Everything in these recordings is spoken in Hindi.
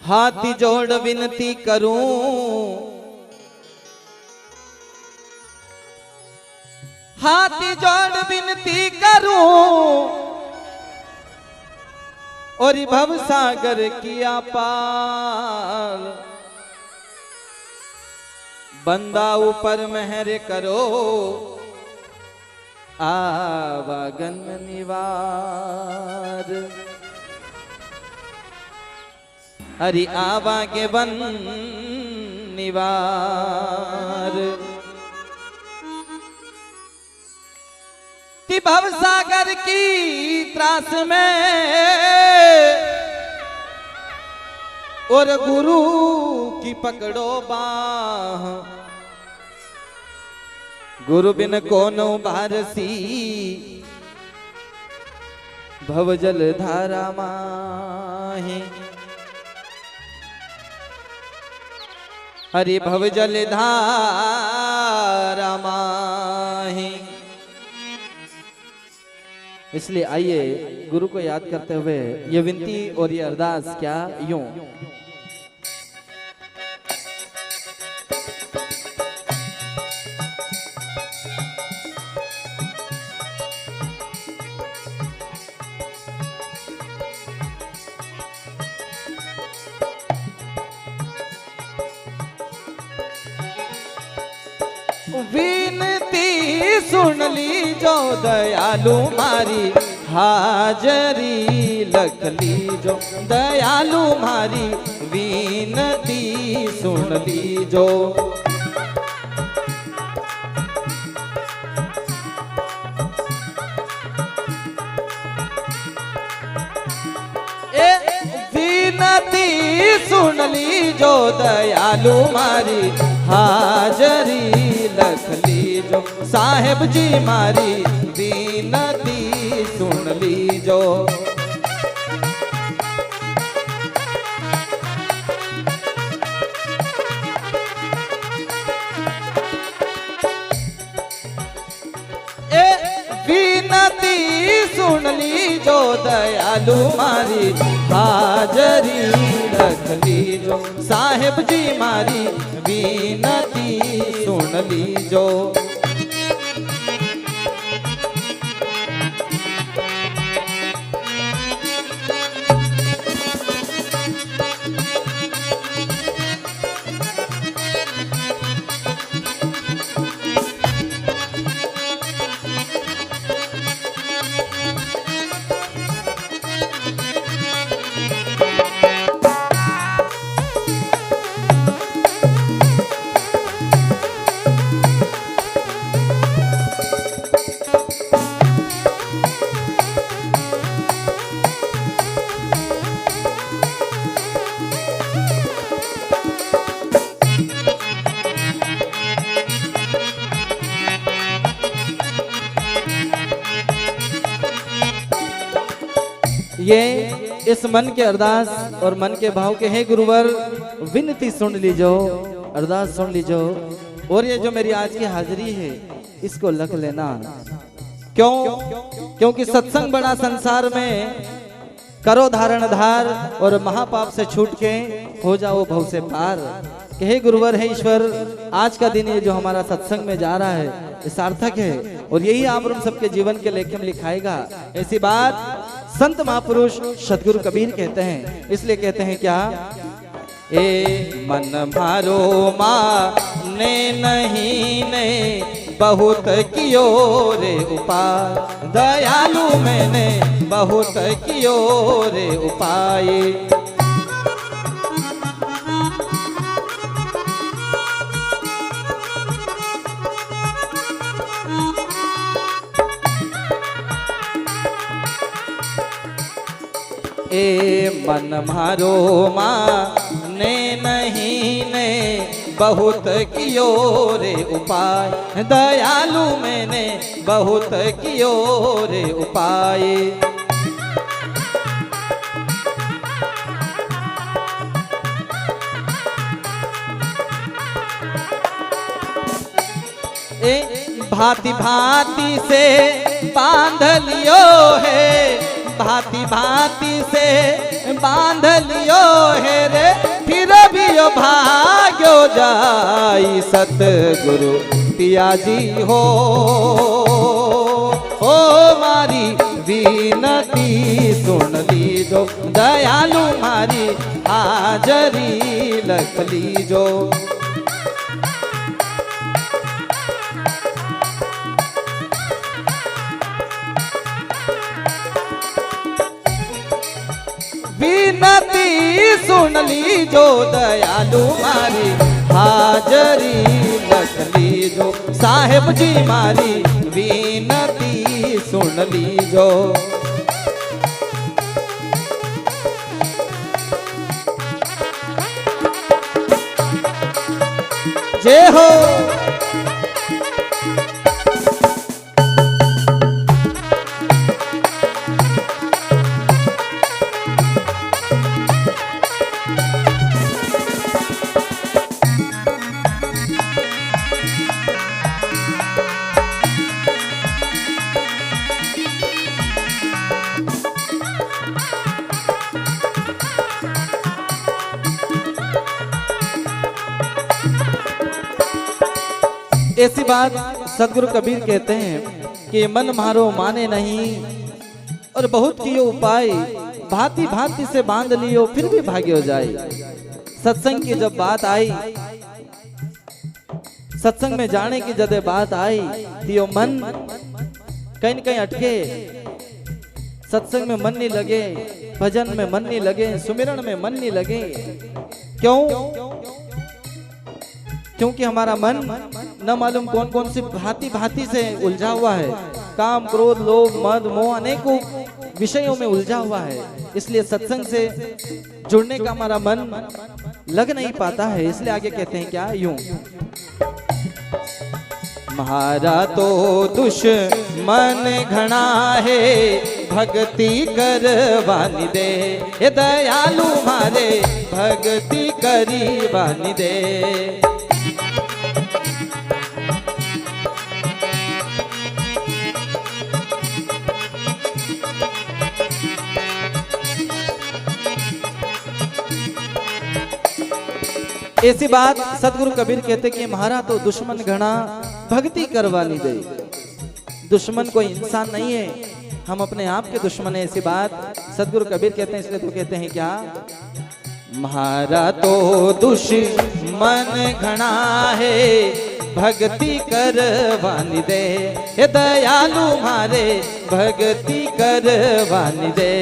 हाथ जोड़ विनती करूं, हाथ जोड़ विनती करूं और भव सागर किया पार। बंदा ऊपर मेहर करो आवागन निवार। हरि आवागे वन निवार। कि भव सागर की त्रास में और गुरु की पकड़ो बाह। गुरु बिन कोनो बारसी भव जल धारा माही। हरि भव जल धारा माही। इसलिए आइए गुरु को याद करते हुए ये विनती और ये अरदास क्या यूं। विनती सुन ली जो दयालु मारी हाजरी लख ली जो दयालु मारी विनती सुन ली जो। विनती सुन ली जो दयालु मारी हाजरी लख ली जो। साहेब जी मारी विनती सुन ली जो। विनती सुन ली जो दयालु मारी हाजरी रख ली जो। साहेब जी मारी विनती सुन ली जो। ये इस मन के अरदास और मन के भाव के हैं गुरुवर। विनती सुन लीजो, अरदास सुन लीजो। और ये जो मेरी आज की हाजिरी है इसको लख लेना। क्यों? क्योंकि सत्संग बड़ा संसार में करो धारण धार और महापाप से छूट के हो जाओ भव से पार। हे गुरुवर है ईश्वर, आज का दिन ये जो हमारा सत्संग में जा रहा है ये सार्थक है और यही आप सबके जीवन के लेखे में लिखाएगा। ऐसी बात संत महापुरुष सदगुरु कबीर कहते हैं। इसलिए कहते हैं क्या? ए मन मारो माने नहीं ने बहुत कियो रे उपाय। दयालु मैंने बहुत कियो रे उपाय। ए मन मारो माने नहीं ने बहुत कियो रे उपाय। दयालु मैंने बहुत कियो रे उपाय। भांति भांति से बांध लियो है भांति भांति से बांध लियो है रे, फिर भी यो भाग्यो जाई सतगुरु पियाजी हो। ओ मारी विनती सुन लीजो, दयालु मारी हाजरी लख लीजो। विनती सुन लीजो, दयालु मारी हाजरी लख लीजो। साहेब जी मारी विनती सुन लीजो। जय हो। ऐसी बात सदगुरु कबीर कहते हैं कि मन मारो माने नहीं, और बहुत कियो उपाय भांति भांति से बांध लियो, फिर भी भाग्य हो जाए। सत्संग की जब बात आई, सत्संग में जाने की जब बात आई, तो मन कहीं न कहीं अटके, सत्संग में मन नहीं लगे, भजन में मन नहीं लगे, सुमिरन में मन नहीं लगे। क्यों? क्योंकि हमारा मन न मालूम कौन कौन सी भांति भांति से उलझा हुआ है। काम, क्रोध, लोभ, मद, मोह अनेकों विषयों में उलझा हुआ है। इसलिए सत्संग से जुड़ने का हमारा मन लग नहीं पाता है। इसलिए आगे कहते हैं क्या, यूं, महारा तो दुश्मन घना है, भक्ति करवानी दे, ये दयालु मारे भक्ति करी वानी दे। ऐसी बात सतगुरु कबीर कहते कि महारा तो दुश्मन घना, भक्ति करवानी दे। दुश्मन कोई इंसान नहीं है, हम अपने आप के दुश्मन है। ऐसी बात सतगुरु कबीर कहते हैं। इसलिए तो कहते हैं क्या, महारा तो दुश्मन घना है, भक्ति करवानी दे, हे दयालु मारे भक्ति करवानी दे।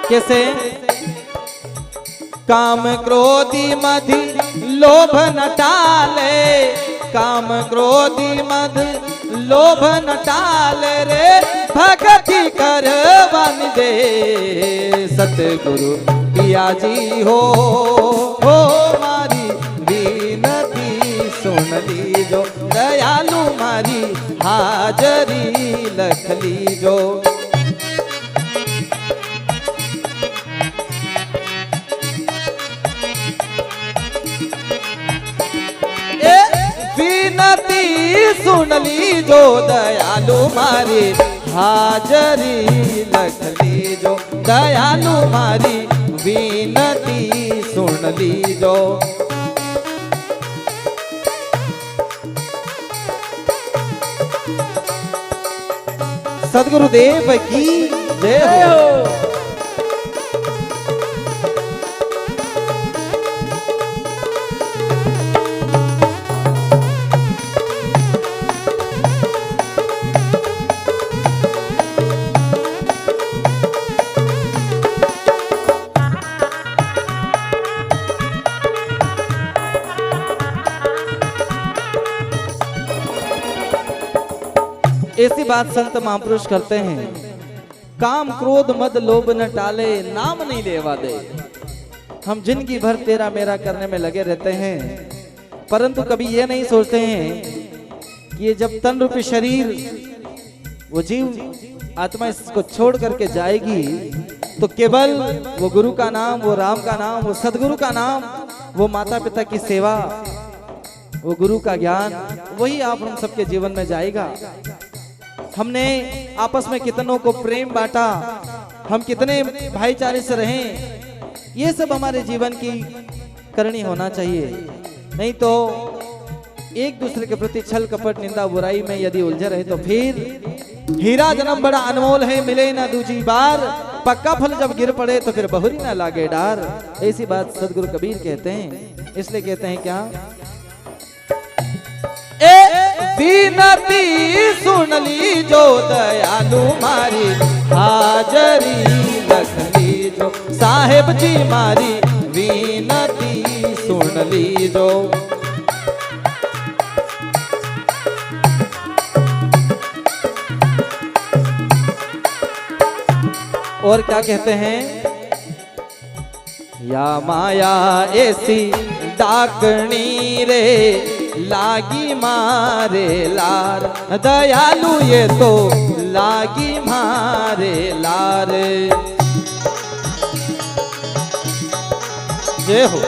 कैसे? काम क्रोधी मधि लोभ न टाले, काम क्रोधी मध लोभ न टाले रे, भक्ति करवानी दे सतगुरु पियाजी हो। मारी विनती सुन लीजो, दयालु मारी हाजरी लख लीजो। सुन लीजो, दयालु मारी हाजरी लख लीजो, दयालु मारी विनती सुन लीजो। सद्गुरुदेव की जय हो। ऐसी बात संत महापुरुष करते हैं, काम क्रोध मद लोभ न टाले, नाम नहीं लेवा दे। हम जिंदगी भर तेरा मेरा करने में लगे रहते हैं, परंतु कभी ये नहीं सोचते हैं कि ये जब तन रूपी शरीर, वो जीव आत्मा इसको छोड़ करके जाएगी, तो केवल वो गुरु का नाम, वो राम का नाम, वो सदगुरु का नाम, वो माता पिता की सेवा, वो गुरु का ज्ञान वही आप हम सबके जीवन में जाएगा। हमने आपस में कितनों को प्रेम बांटा, हम कितने भाईचारे से रहें, ये सब हमारे जीवन की करनी होना चाहिए। नहीं तो एक दूसरे के प्रति छल कपट निंदा बुराई में यदि उलझे रहे तो फिर हीरा जन्म बड़ा अनमोल है, मिले ना दूजी बार, पक्का फल जब गिर पड़े तो फिर बहुरी ना लागे डार। ऐसी बात सदगुरु कबीर कहते हैं। इसलिए कहते हैं क्या, ए विनती सुन ली जो दयालु मारी, हाजरी लख ली जो साहेब जी मारी, विनती सुन ली जो। और क्या कहते हैं, या माया ऐसी डाकनी रे, लागी मारे लार, दयालु ये तो लागी मारे लार। जय हो।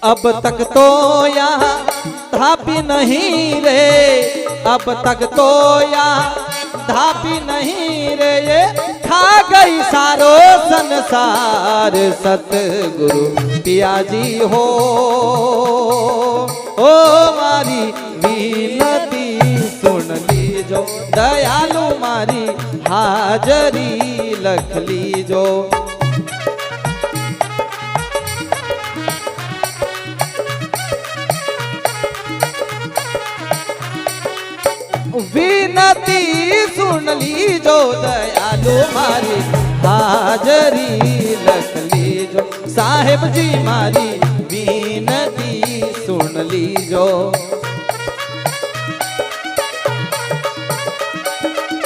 अब तक तो यहाँ धापी नहीं रे, अब तक तो यहाँ धापी नहीं रे, ये खा गई सारो संसार। सतगुरु पिया जी हो, ओ मारी विनती सुन ली जो, दयालु मारी हाजरी लख ली जो। विनती सुन ली जो, दयालु मारी हाजरी लख ली जो, साहेब जी मारी विनती सुन ली जो।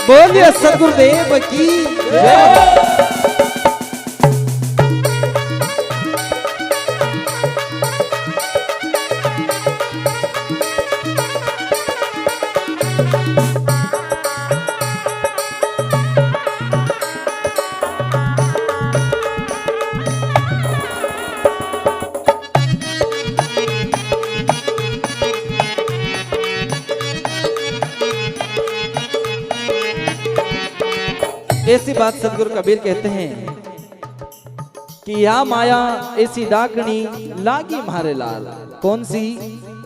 बोलिए सदगुरुदेव की जय। ऐसी बात सदगुरु कबीर कहते हैं कि या माया ऐसी डाकनी लागी मारे लाल। कौन सी?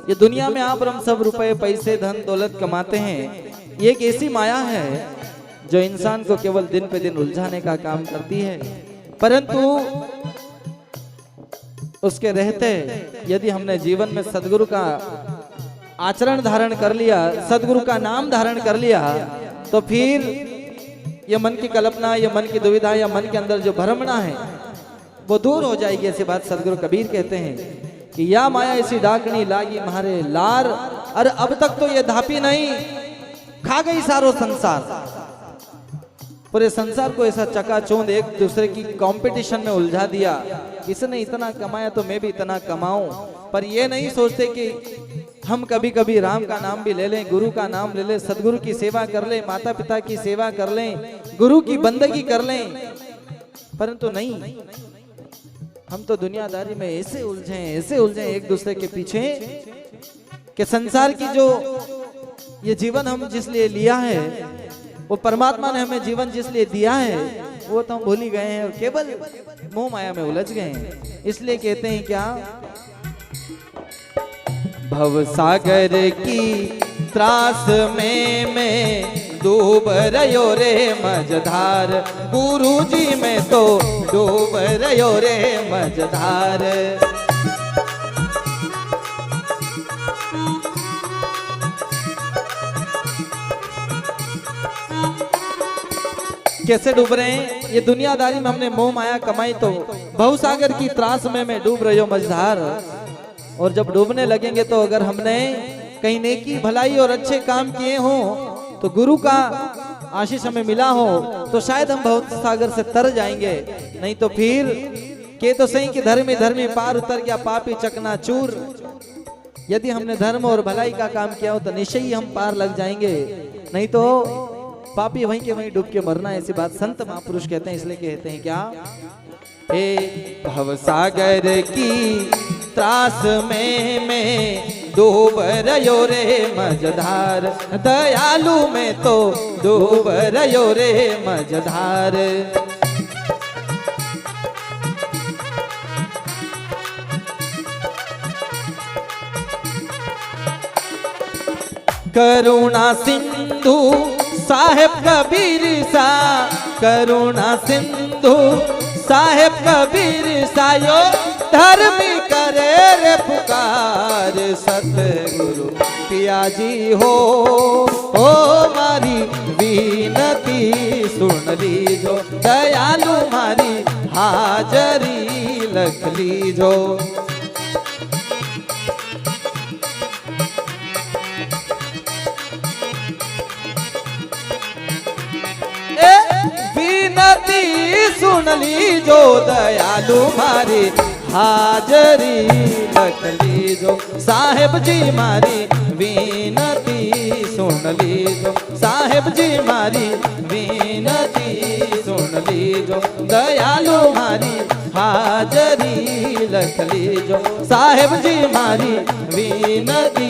ये दुनिया में आप हम सब रुपए पैसे धन दौलत कमाते हैं, ये एक ऐसी माया है जो इंसान को केवल दिन पे दिन उलझाने का काम करती है। परंतु उसके रहते यदि हमने जीवन में सदगुरु का आचरण धारण कर लिया, सदगुरु का नाम धारण कर लिया, तो फिर ये मन की कल्पना, ये मन की दुविधा, या मन के अंदर जो भ्रमणा है वो दूर हो जाएगी। ऐसी बात सदगुरु कबीर कहते हैं कि या माया ऐसी डाकनी लागी मारे लार। अरे अब तक तो ये धापी नहीं, खा गई सारो संसार। पूरे संसार को ऐसा चकाचौंध एक दूसरे की कंपटीशन में उलझा दिया। इसने इतना कमाया तो मैं भी इतना कमाऊं, पर ये नहीं सोचते कि हम कभी कभी राम का नाम भी ले लें, गुरु का नाम ले लें, सदगुरु की सेवा कर लें, माता पिता की सेवा कर लें, गुरु की बंदगी कर लें। परंतु नहीं, हम तो दुनियादारी में ऐसे उलझे एक दूसरे के पीछे कि संसार की जो ये जीवन हम जिस लिए लिया है, वो परमात्मा ने हमें जीवन जिस लिए दिया है, वो तो हम भूल ही गए हैं और केवल मोह माया में उलझ गए हैं। इसलिए कहते हैं क्या, भव सागर की त्रास में मैं डूब रयो रे मझधार, गुरु जी में तो डूब रयो रे मझधार। कैसे डूब रहे हैं? ये दुनियादारी में हमने मोह माया कमाई तो भव सागर की त्रास में मैं डूब रही हूं मझधार। और जब डूबने लगेंगे तो अगर हमने कहीं नेकी भलाई और अच्छे काम किए हों, तो गुरु का आशीष हमें मिला हो, तो शायद हम भव सागर से तर जाएंगे। नहीं तो फिर के तो सही कि धर्मी धर्मी पार उतर गया, पापी चकनाचूर। यदि हमने धर्म और भलाई का काम किया हो तो निश्चय ही हम पार लग जाएंगे। नहीं तो पापी वहीं के वहीं डूब के मरना, ऐसी बात संत महापुरुष कहते हैं। इसलिए कहते हैं क्या, हे भव सागर की त्रास में मैं डूब रयो रे मझधार, दयालु में तो डूब रयो रे मझधार। करुणा सिंधु साहेब कबीर सा, करुणा सिंधु साहेब कबीर सायो, धर्मी करे रे पुकार सतगुरु पियाजी हो। ओ मारी विनती सुन लीजो, दयालु मारी हाजरी लख लीजो। विनती सुन लीजो, दयालु मारी हाजरी लख लीजो। साहेब जी मारी विनती सुन लीजो, साहेब जी मारी विनती सुन लीजो, दयालु मारी हाजरी लख लीजो। साहेब जी मारी विनती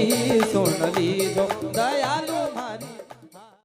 सुन लीजो, दया